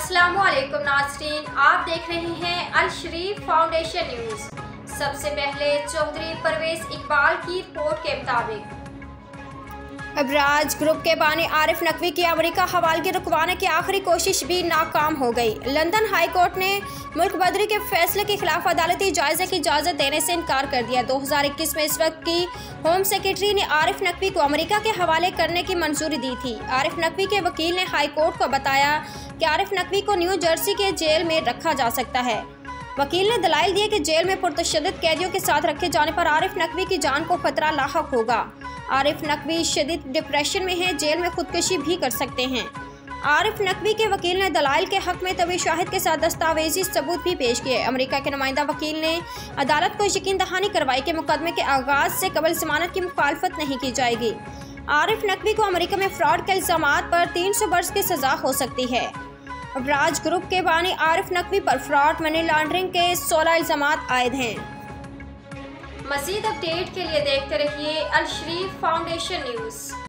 अस्सलामुअलैकुम नाज़रीन, आप देख रहे हैं अल शरीफ फाउंडेशन न्यूज़। सबसे पहले चौधरी परवेज इकबाल की रिपोर्ट के मुताबिक अबराज ग्रुप के बानी आरिफ नकवी की अमेरिका हवालगी रुकवाने की आखिरी कोशिश भी नाकाम हो गई। लंदन हाई कोर्ट ने मुल्क बदरी के फैसले के खिलाफ अदालती जायजे की इजाज़त देने से इनकार कर दिया। 2021 में इस वक्त की होम सेक्रेटरी ने आरिफ नकवी को अमेरिका के हवाले करने की मंजूरी दी थी। आरिफ नकवी के वकील ने हाई कोर्ट को बताया कि आरिफ नकवी को न्यू जर्सी के जेल में रखा जा सकता है। वकील ने दलाइल दिए कि जेल में पुरतशद्दुद कैदियों के साथ रखे जाने पर आरिफ नकवी की जान को खतरा लाहक होगा। आरिफ नकवी शदीद डिप्रेशन में है, जेल में खुदकुशी भी कर सकते हैं। आरिफ नकवी के वकील ने दलाइल के हक में तभी शाहिद के साथ दस्तावेजी सबूत भी पेश किए। अमेरिका के नुमाइंदा वकील ने अदालत को यकीन दहानी करवाई कि मुकदमे के आगाज से कबल जमानत की मुखालफत नहीं की जाएगी। आरिफ नकवी को अमेरिका में फ्रॉड के इल्जामात पर 300 बरस की सजा हो सकती है। अबराज ग्रुप के बानी आरिफ नकवी पर फ्रॉड, मनी लॉन्ड्रिंग के 16 इल्जामात आयद हैं। मज़ीद अपडेट के लिए देखते रहिए अल शरीफ फाउंडेशन न्यूज़।